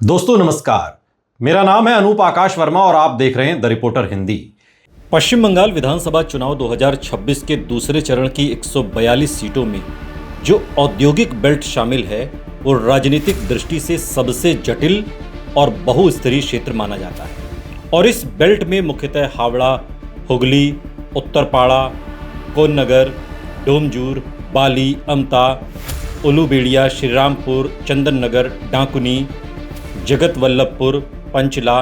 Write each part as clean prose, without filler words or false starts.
दोस्तों नमस्कार, मेरा नाम है अनूप आकाश वर्मा और आप देख रहे हैं द रिपोर्टर हिंदी। पश्चिम बंगाल विधानसभा चुनाव 2026 के दूसरे चरण की 142 सीटों में जो औद्योगिक बेल्ट शामिल है वो राजनीतिक दृष्टि से सबसे जटिल और बहुस्तरीय क्षेत्र माना जाता है। और इस बेल्ट में मुख्यतः हावड़ा, हुगली, उत्तरपाड़ा, कोन्नगर, डोमजूर, बाली, अमता, उलूबेड़िया, श्रीरामपुर, चंदन नगर, डाकुनी, जगत वल्लभपुर, पंचला,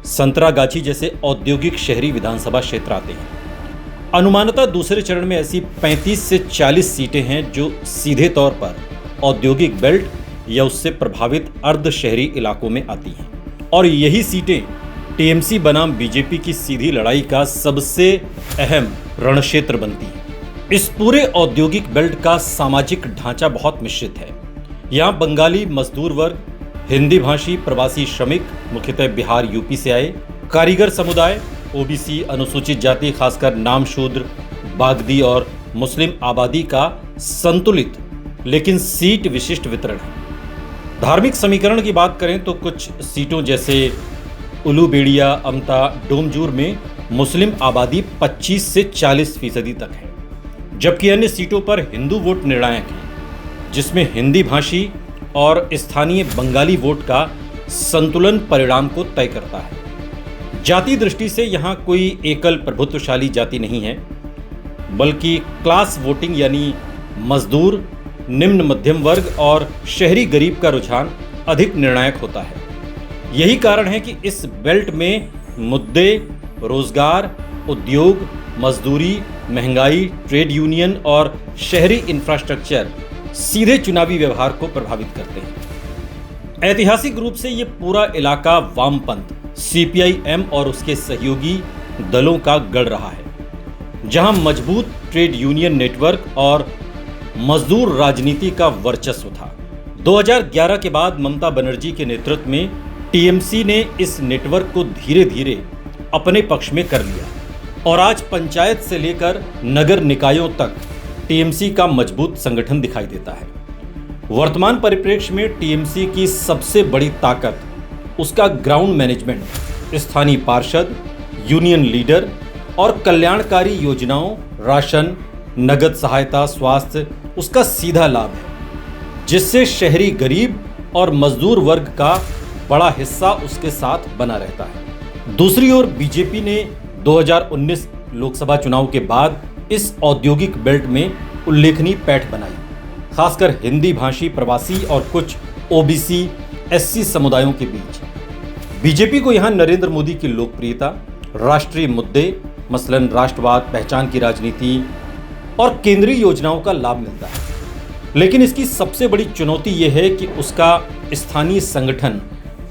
संतरागाछी जैसे औद्योगिक शहरी विधानसभा क्षेत्र आते हैं। अनुमानतः दूसरे चरण में ऐसी 35 से 40 सीटें हैं जो सीधे तौर पर औद्योगिक बेल्ट या उससे प्रभावित अर्ध शहरी इलाकों में आती हैं। और यही सीटें टीएमसी बनाम बीजेपी की सीधी लड़ाई का सबसे अहम रणक्षेत्र बनती हैं। इस पूरे औद्योगिक बेल्ट का सामाजिक ढांचा बहुत मिश्रित है। यहाँ बंगाली मजदूर वर्ग, हिंदी भाषी प्रवासी श्रमिक मुख्यतः बिहार यूपी से आए, कारीगर समुदाय, ओबीसी, अनुसूचित जाति खासकर नामशूद्र, बागदी और मुस्लिम आबादी का संतुलित लेकिन सीट विशिष्ट वितरण है। धार्मिक समीकरण की बात करें तो कुछ सीटों जैसे उलूबेड़िया, अमता, डोमजूर में मुस्लिम आबादी 25 से 40% तक है, जबकि अन्य सीटों पर हिंदू वोट निर्णायक है, जिसमें हिंदी भाषी और स्थानीय बंगाली वोट का संतुलन परिणाम को तय करता है। जाति दृष्टि से यहाँ कोई एकल प्रभुत्वशाली जाति नहीं है, बल्कि क्लास वोटिंग यानी मजदूर, निम्न मध्यम वर्ग और शहरी गरीब का रुझान अधिक निर्णायक होता है। यही कारण है कि इस बेल्ट में मुद्दे रोजगार, उद्योग, मजदूरी, महंगाई, ट्रेड यूनियन और शहरी इंफ्रास्ट्रक्चर सीधे चुनावी व्यवहार को प्रभावित करते हैं। ऐतिहासिक रूप से ये पूरा इलाका वामपंथ, सीपीआई-एम और उसके सहयोगी दलों का गढ़ रहा है, जहां मजबूत ट्रेड यूनियन नेटवर्क और मजदूर राजनीति का वर्चस्व था। 2011 के बाद ममता बनर्जी के नेतृत्व में टीएमसी ने इस नेटवर्क को धीरे धीरे अपने पक्ष में कर लिया और आज पंचायत से लेकर नगर निकायों तक टीएमसी का मजबूत संगठन दिखाई देता है। वर्तमान परिप्रेक्ष्य में टीएमसी की सबसे बड़ी ताकत उसका ग्राउंड मैनेजमेंट, स्थानीय पार्षद, यूनियन लीडर और कल्याणकारी योजनाओं, राशन, नगद सहायता, स्वास्थ्य उसका सीधा लाभ है, जिससे शहरी गरीब और मजदूर वर्ग का बड़ा हिस्सा उसके साथ बना रहता है। दूसरी ओर बीजेपी ने 2019 लोकसभा चुनाव के बाद इस औद्योगिक बेल्ट में उल्लेखनीय पैठ बनाई, खासकर हिंदी भाषी प्रवासी और कुछ ओबीसी, एससी समुदायों के बीच। बीजेपी को यहां नरेंद्र मोदी की लोकप्रियता, राष्ट्रीय मुद्दे मसलन राष्ट्रवाद, पहचान की राजनीति और केंद्रीय योजनाओं का लाभ मिलता है। लेकिन इसकी सबसे बड़ी चुनौती यह है कि उसका स्थानीय संगठन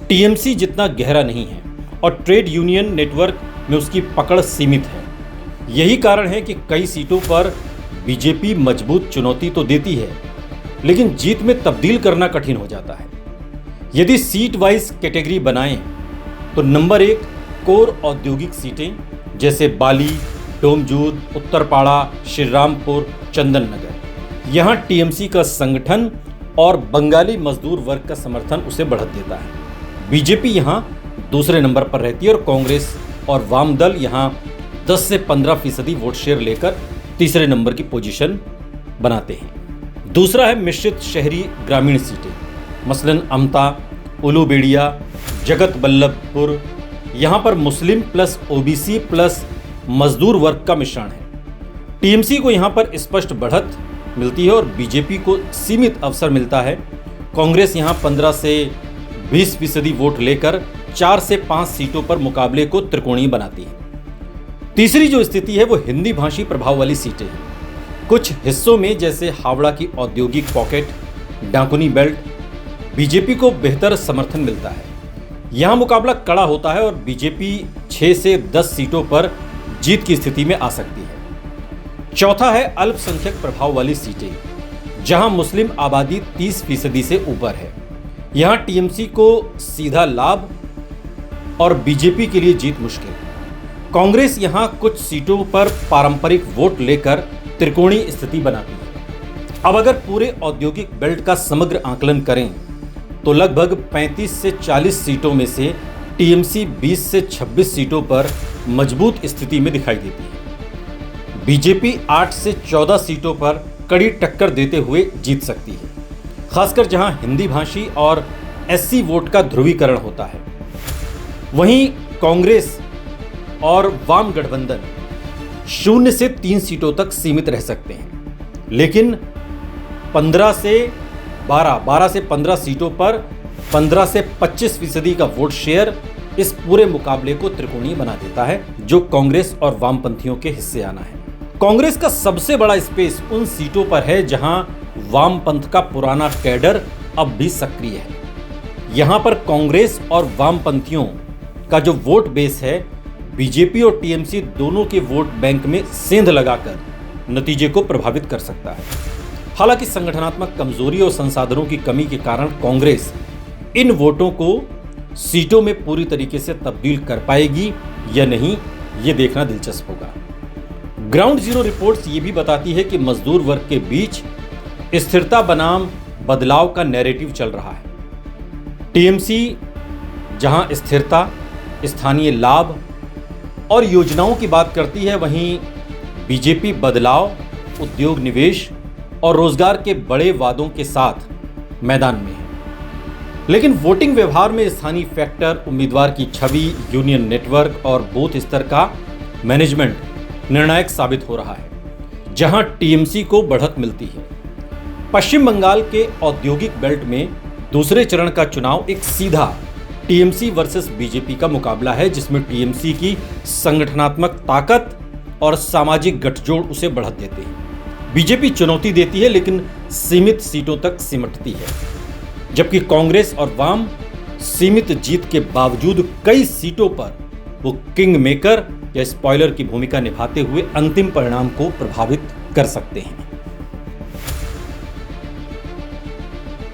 टीएमसी जितना गहरा नहीं है और ट्रेड यूनियन नेटवर्क में उसकी पकड़ सीमित है। यही कारण है कि कई सीटों पर बीजेपी मजबूत चुनौती तो देती है, लेकिन जीत में तब्दील करना कठिन हो जाता है। यदि सीट वाइज कैटेगरी बनाएं तो नंबर 1 कोर औद्योगिक सीटें जैसे बाली, डोमजूर, उत्तरपाड़ा, श्रीरामपुर, चंदन नगर। यहाँ टीएमसी का संगठन और बंगाली मजदूर वर्ग का समर्थन उसे बढ़त देता है। बीजेपी यहाँ दूसरे नंबर पर रहती है और कांग्रेस और वाम दल यहाँ 10 से 15% वोट शेयर लेकर तीसरे नंबर की पोजीशन बनाते हैं। दूसरा है मिश्रित शहरी ग्रामीण सीटें, मसलन अमता, उलूबेड़िया, जगत वल्लभपुर। यहाँ पर मुस्लिम प्लस ओबीसी प्लस मजदूर वर्ग का मिश्रण है। टीएमसी को यहाँ पर स्पष्ट बढ़त मिलती है और बीजेपी को सीमित अवसर मिलता है। कांग्रेस यहाँ 15 से 20% वोट लेकर 4 से 5 सीटों पर मुकाबले को त्रिकोणीय बनाती है। तीसरी जो स्थिति है वो हिंदी भाषी प्रभाव वाली सीटें हैं। कुछ हिस्सों में जैसे हावड़ा की औद्योगिक पॉकेट, डाकुनी बेल्ट, बीजेपी को बेहतर समर्थन मिलता है। यहाँ मुकाबला कड़ा होता है और बीजेपी 6 से 10 सीटों पर जीत की स्थिति में आ सकती है। चौथा है अल्पसंख्यक प्रभाव वाली सीटें, जहां मुस्लिम आबादी 30% से ऊपर है। यहाँ टीएमसी को सीधा लाभ और बीजेपी के लिए जीत मुश्किल। कांग्रेस यहां कुछ सीटों पर पारंपरिक वोट लेकर त्रिकोणीय स्थिति बनाती है। अब अगर पूरे औद्योगिक बेल्ट का समग्र आकलन करें तो लगभग 35 से 40 सीटों में से टीएमसी 20 से 26 सीटों पर मजबूत स्थिति में दिखाई देती है। बीजेपी 8 से 14 सीटों पर कड़ी टक्कर देते हुए जीत सकती है, खासकर जहां हिंदी भाषी और एससी वोट का ध्रुवीकरण होता है। वहीं कांग्रेस और वाम गठबंधन 0 से 3 सीटों तक सीमित रह सकते हैं, लेकिन 12 से 15 सीटों पर 15 से 25% का वोट शेयर इस पूरे मुकाबले को त्रिकोणीय बना देता है, जो कांग्रेस और वामपंथियों के हिस्से आना है। कांग्रेस का सबसे बड़ा स्पेस उन सीटों पर है जहां वामपंथ का पुराना कैडर अब भी सक्रिय है। यहां पर कांग्रेस और वामपंथियों का जो वोट बेस है, बीजेपी और टीएमसी दोनों के वोट बैंक में सेंध लगाकर नतीजे को प्रभावित कर सकता है। हालांकि संगठनात्मक कमजोरी और संसाधनों की कमी के कारण कांग्रेस इन वोटों को सीटों में पूरी तरीके से तब्दील कर पाएगी या नहीं, ये देखना दिलचस्प होगा। ग्राउंड जीरो रिपोर्ट्स ये भी बताती है कि मजदूर वर्ग के बीच स्थिरता बनाम बदलाव का नैरेटिव चल रहा है। टीएमसी जहां स्थिरता, स्थानीय लाभ और योजनाओं की बात करती है, वहीं बीजेपी बदलाव, उद्योग निवेश और रोजगार के बड़े वादों के साथ मैदान में है। लेकिन वोटिंग व्यवहार में स्थानीय फैक्टर, उम्मीदवार की छवि, यूनियन नेटवर्क और बूथ स्तर का मैनेजमेंट निर्णायक साबित हो रहा है, जहां टीएमसी को बढ़त मिलती है। पश्चिम बंगाल के औद्योगिक बेल्ट में दूसरे चरण का चुनाव एक सीधा टीएमसी वर्सेस बीजेपी का मुकाबला है, जिसमें टीएमसी की संगठनात्मक ताकत और सामाजिक गठजोड़ उसे बढ़त देते हैं। बीजेपी चुनौती देती है लेकिन सीमित सीटों तक सिमटती है, जबकि कांग्रेस और वाम सीमित जीत के बावजूद कई सीटों पर वो किंग मेकर या स्पॉइलर की भूमिका निभाते हुए अंतिम परिणाम को प्रभावित कर सकते हैं।